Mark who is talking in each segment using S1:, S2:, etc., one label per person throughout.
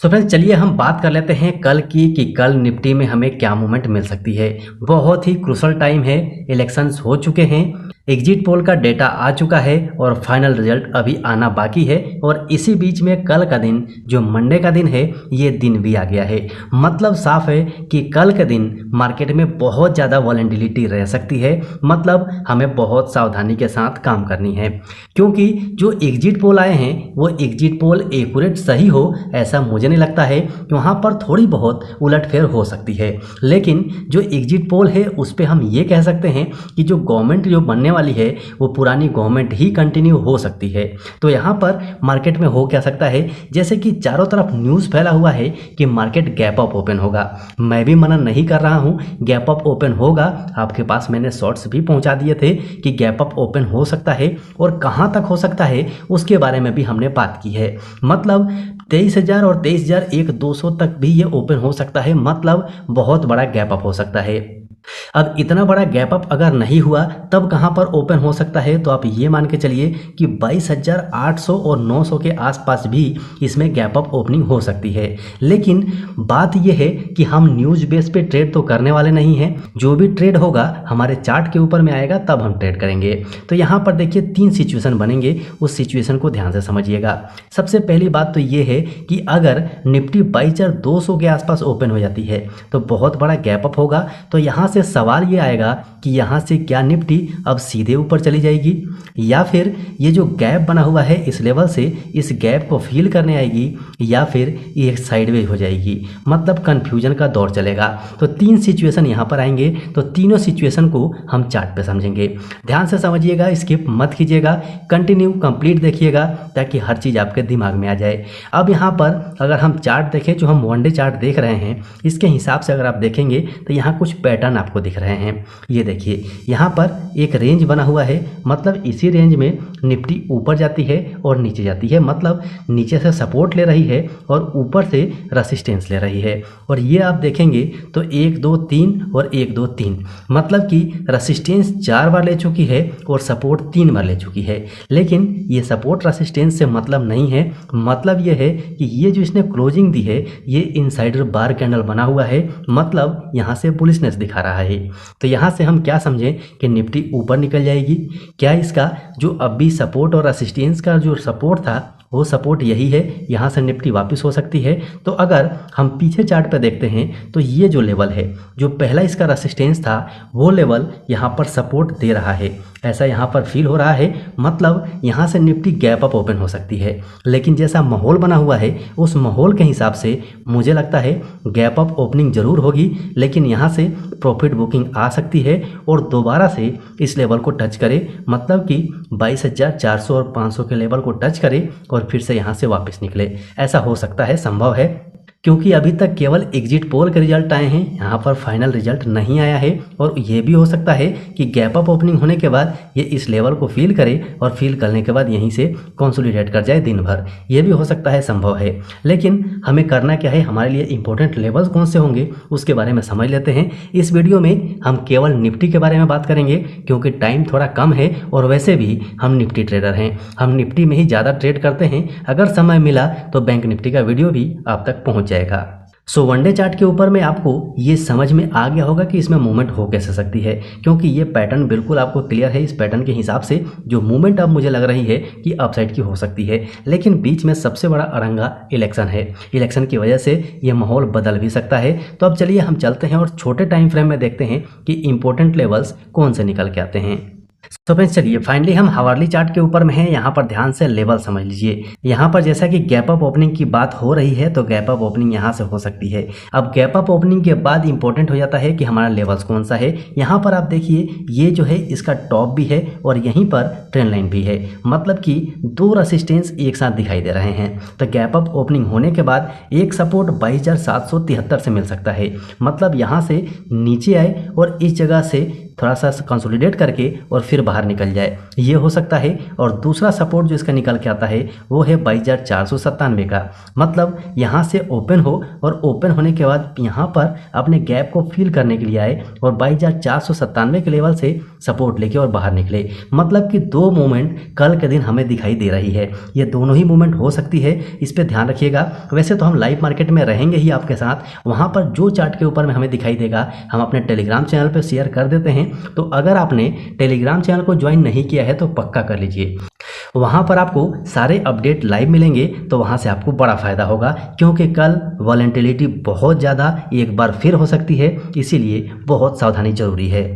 S1: तो फ्रेंड्स चलिए हम बात कर लेते हैं कल की कि कल निफ्टी में हमें क्या मूवमेंट मिल सकती है। बहुत ही क्रूशल टाइम है, इलेक्शंस हो चुके हैं, एग्जिट पोल का डेटा आ चुका है और फाइनल रिजल्ट अभी आना बाकी है। और इसी बीच में कल का दिन जो मंडे का दिन है ये दिन भी आ गया है। मतलब साफ है कि कल के दिन मार्केट में बहुत ज़्यादा वॉलेटिलिटी रह सकती है। मतलब हमें बहुत सावधानी के साथ काम करनी है, क्योंकि जो एग्जिट पोल आए हैं वो एग्जिट पोल एक्यूरेट सही हो ऐसा मुझे नहीं लगता है कि वहाँ पर थोड़ी बहुत उलटफेर हो सकती है। लेकिन जो एग्जिट पोल है उस पर हम ये कह सकते हैं कि जो गवर्नमेंट जो बनने वाली है वो पुरानी गवर्नमेंट ही कंटिन्यू हो सकती है। तो यहाँ पर मार्केट में हो क्या सकता है, जैसे कि चारों तरफ न्यूज़ फैला हुआ है कि मार्केट गैप अप ओपन होगा। मैं भी मना नहीं कर रहा हूँ, गैप अप ओपन होगा। आपके पास मैंने शॉर्ट्स भी पहुँचा दिए थे कि गैप अप ओपन हो सकता है और कहाँ तक हो सकता है उसके बारे में भी हमने बात की है। मतलब 23,000 और 23,200 तक भी ये ओपन हो सकता है। मतलब बहुत बड़ा गैप अप हो सकता है। अब इतना बड़ा गैप अप अगर नहीं हुआ तब कहां पर ओपन हो सकता है, तो आप ये मान के चलिए कि 22,800 और 900 के आसपास भी इसमें गैप अप ओपनिंग हो सकती है। लेकिन बात यह है कि हम न्यूज़ बेस पे ट्रेड तो करने वाले नहीं हैं। जो भी ट्रेड होगा हमारे चार्ट के ऊपर में आएगा तब हम ट्रेड करेंगे। तो यहाँ पर देखिए 3 सिचुएशन बनेंगे, उस सिचुएशन को ध्यान से समझिएगा। सबसे पहली बात तो ये है कि अगर निफ्टी 22,200 के आसपास ओपन हो जाती है तो बहुत बड़ा गैप अप होगा। तो यहाँ से सवाल ये आएगा कि यहाँ से क्या निफ्टी अब सीधे ऊपर चली जाएगी या फिर ये जो गैप बना हुआ है इस लेवल से इस गैप को फिल करने आएगी या फिर ये साइडवेज हो जाएगी। मतलब कंफ्यूजन का दौर चलेगा। तो 3 सिचुएशन यहाँ पर आएंगे, तो तीनों सिचुएशन को हम चार्ट पे समझेंगे। ध्यान से समझिएगा, स्किप मत कीजिएगा, कंटिन्यू कंप्लीट देखिएगा ताकि हर चीज़ आपके दिमाग में आ जाए। अब यहाँ पर अगर हम चार्ट देखें, जो हम वन डे चार्ट देख रहे हैं इसके हिसाब से अगर आप देखेंगे तो यहाँ कुछ पैटर्न आपको दिख रहे हैं। ये देखिए यहाँ पर एक रेंज बना हुआ है। मतलब इसी रेंज में निफ्टी ऊपर जाती है और नीचे जाती है। मतलब नीचे से सपोर्ट ले रही है और ऊपर से रेसिस्टेंस ले रही है। और ये आप देखेंगे तो 1 2 3 और 1 2 3, मतलब कि रेसिस्टेंस 4 बार ले चुकी है और सपोर्ट 3 बार ले चुकी है। लेकिन ये सपोर्ट रेसिस्टेंस से मतलब नहीं है। मतलब ये है कि ये जो इसने क्लोजिंग दी है ये इनसाइडर बार कैंडल बना हुआ है। मतलब यहाँ से बुलिशनेस दिखा रहा है। तो यहाँ से हम क्या समझें कि निफ्टी ऊपर निकल जाएगी। क्या इसका जो अभी सपोर्ट और रेसिस्टेंस का जो सपोर्ट था वो सपोर्ट यही है, यहाँ से निफ्टी वापस हो सकती है। तो अगर हम पीछे चार्ट पे देखते हैं तो ये जो लेवल है, जो पहला इसका रेसिस्टेंस था वो लेवल यहाँ पर सपोर्ट दे रहा है, ऐसा यहाँ पर फील हो रहा है। मतलब यहाँ से निफ्टी गैप अप ओपन हो सकती है। लेकिन जैसा माहौल बना हुआ है उस माहौल के हिसाब से मुझे लगता है गैप अप ओपनिंग जरूर होगी, लेकिन यहाँ से प्रॉफिट बुकिंग आ सकती है और दोबारा से इस लेवल को टच करे। मतलब कि 22,400 और 500 के लेवल को टच करे और फिर से यहाँ से वापस निकले। ऐसा हो सकता है, संभव है, क्योंकि अभी तक केवल एग्जिट पोल के रिजल्ट आए हैं, यहाँ पर फाइनल रिजल्ट नहीं आया है। और ये भी हो सकता है कि गैप अप ओपनिंग होने के बाद ये इस लेवल को फील करे और फील करने के बाद यहीं से कंसोलिडेट कर जाए दिन भर। ये भी हो सकता है, संभव है। लेकिन हमें करना क्या है, हमारे लिए इंपॉर्टेंट लेवल्स कौन से होंगे उसके बारे में समझ लेते हैं। इस वीडियो में हम केवल निफ्टी के बारे में बात करेंगे क्योंकि टाइम थोड़ा कम है और वैसे भी हम निफ्टी ट्रेडर हैं, हम निफ्टी में ही ज़्यादा ट्रेड करते हैं। अगर समय मिला तो बैंक निफ्टी का वीडियो भी आप तक पहुँच जाएगा। सो वनडे चार्ट के ऊपर में आपको ये समझ में आ गया होगा कि इसमें मूवमेंट हो कैसे सकती है, क्योंकि ये पैटर्न बिल्कुल आपको क्लियर है। इस पैटर्न के हिसाब से जो मूवमेंट अब मुझे लग रही है कि अपसाइड की हो सकती है। लेकिन बीच में सबसे बड़ा अड़ंगा इलेक्शन है, इलेक्शन की वजह से ये माहौल बदल भी सकता है। तो अब चलिए हम चलते हैं और छोटे टाइम फ्रेम में देखते हैं कि इंपॉर्टेंट लेवल्स कौन से निकल के आते हैं। तो फ्रेंड्स चलिए फाइनली हम हावर्ली चार्ट के ऊपर में हैं। यहाँ पर ध्यान से लेवल समझ लीजिए। यहाँ पर जैसा कि गैप अप ओपनिंग की बात हो रही है तो गैप अप ओपनिंग यहाँ से हो सकती है। अब गैप अप ओपनिंग के बाद इंपॉर्टेंट हो जाता है कि हमारा लेवल्स कौन सा है। यहाँ पर आप देखिए ये जो है इसका टॉप भी है और यहीं पर ट्रेंड लाइन भी है। मतलब कि 2 रेसिस्टेंस एक साथ दिखाई दे रहे हैं। तो गैप अप ओपनिंग होने के बाद एक सपोर्ट 22,773 से मिल सकता है। मतलब यहाँ से नीचे आए और इस जगह से थोड़ा सा कंसोलिडेट करके और फिर बाहर निकल जाए, ये हो सकता है। और दूसरा सपोर्ट जो इसका निकल के आता है वो है 22,497 का। मतलब यहाँ से ओपन हो और ओपन होने के बाद यहाँ पर अपने गैप को फिल करने के लिए आए और 22,497 के लेवल से सपोर्ट लेके और बाहर निकले। मतलब कि दो मूवमेंट कल के दिन हमें दिखाई दे रही है, ये दोनों ही मूवमेंट हो सकती है, इस पर ध्यान रखिएगा। वैसे तो हम लाइव मार्केट में रहेंगे ही आपके साथ, वहाँ पर जो चार्ट के ऊपर में हमें दिखाई देगा हम अपने टेलीग्राम चैनल पर शेयर कर देते हैं। तो अगर आपने टेलीग्राम चैनल को ज्वाइन नहीं किया है तो पक्का कर लीजिए, वहाँ पर आपको सारे अपडेट लाइव मिलेंगे, तो वहाँ से आपको बड़ा फ़ायदा होगा। क्योंकि कल वॉलेटिलिटी बहुत ज़्यादा एक बार फिर हो सकती है, इसीलिए बहुत सावधानी जरूरी है।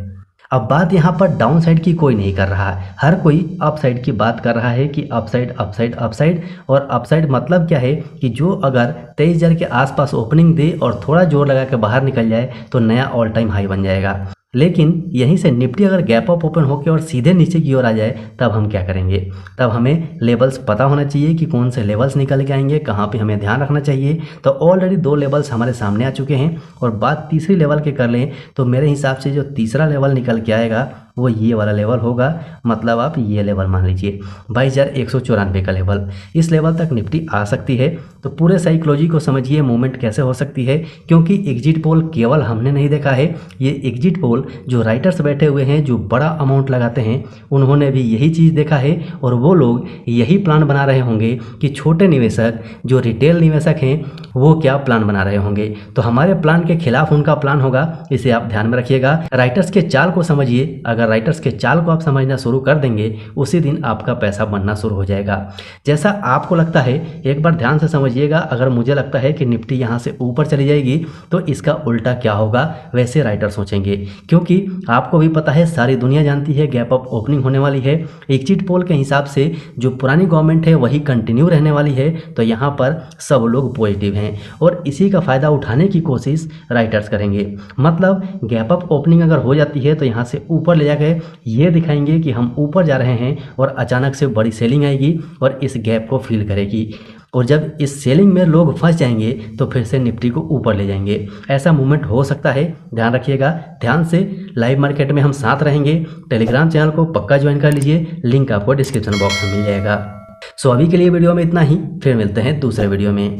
S1: अब बात यहाँ पर डाउन साइड की कोई नहीं कर रहा है, हर कोई अप साइड की बात कर रहा है कि up side up side up side. और अप साइड मतलब क्या है कि जो अगर 23,000 के आसपास ओपनिंग दे और थोड़ा जोर लगा के बाहर निकल जाए तो नया ऑल टाइम हाई बन जाएगा। लेकिन यहीं से निफ्टी अगर गैप अप ओपन होकर और सीधे नीचे की ओर आ जाए तब हम क्या करेंगे? तब हमें लेवल्स पता होना चाहिए कि कौन से लेवल्स निकल के आएंगे, कहाँ पे हमें ध्यान रखना चाहिए। तो ऑलरेडी दो लेवल्स हमारे सामने आ चुके हैं, और बात तीसरी लेवल के कर लें तो मेरे हिसाब से जो तीसरा लेवल निकल के आएगा वो ये वाला लेवल होगा। मतलब आप ये लेवल मान लीजिए 22,194 का लेवल, इस लेवल तक निफ्टी आ सकती है। तो पूरे साइकोलॉजी को समझिए, मूवमेंट कैसे हो सकती है। क्योंकि एग्जिट पोल केवल हमने नहीं देखा है, ये एग्जिट पोल जो राइटर्स बैठे हुए हैं, जो बड़ा अमाउंट लगाते हैं, उन्होंने भी यही चीज़ देखा है। और वो लोग यही प्लान बना रहे होंगे कि छोटे निवेशक जो रिटेल निवेशक हैं वो क्या प्लान बना रहे होंगे। तो हमारे प्लान के खिलाफ उनका प्लान होगा, इसे आप ध्यान में रखिएगा। राइटर्स के चाल को समझिए, अगर राइटर्स के चाल को आप समझना शुरू कर देंगे उसी दिन आपका पैसा बनना शुरू हो जाएगा। जैसा आपको लगता है, एक बार ध्यान से समझिएगा। अगर मुझे लगता है कि निफ्टी यहाँ से ऊपर चली जाएगी तो इसका उल्टा क्या होगा, वैसे राइटर सोचेंगे। क्योंकि आपको भी पता है, सारी दुनिया जानती है गैप अप ओपनिंग होने वाली है। एग्जिट पोल के हिसाब से जो पुरानी गवर्नमेंट है वही कंटिन्यू रहने वाली है। तो यहाँ पर सब लोग पॉजिटिव हैं और इसी का फायदा उठाने की कोशिश राइटर्स करेंगे। मतलब गैप अप ओपनिंग अगर हो जाती है तो यहाँ से ऊपर ले जाकर ये दिखाएंगे कि हम ऊपर जा रहे हैं, और अचानक से बड़ी सेलिंग आएगी और इस गैप को फिल करेगी। और जब इस सेलिंग में लोग फंस जाएंगे तो फिर से निफ्टी को ऊपर ले जाएंगे। ऐसा मूवमेंट हो सकता है, ध्यान रखिएगा। ध्यान से लाइव मार्केट में हम साथ रहेंगे। टेलीग्राम चैनल को पक्का ज्वाइन कर लीजिए, लिंक आपको डिस्क्रिप्शन बॉक्स में मिल जाएगा। सो अभी के लिए वीडियो में इतना ही, फिर मिलते हैं दूसरे वीडियो में।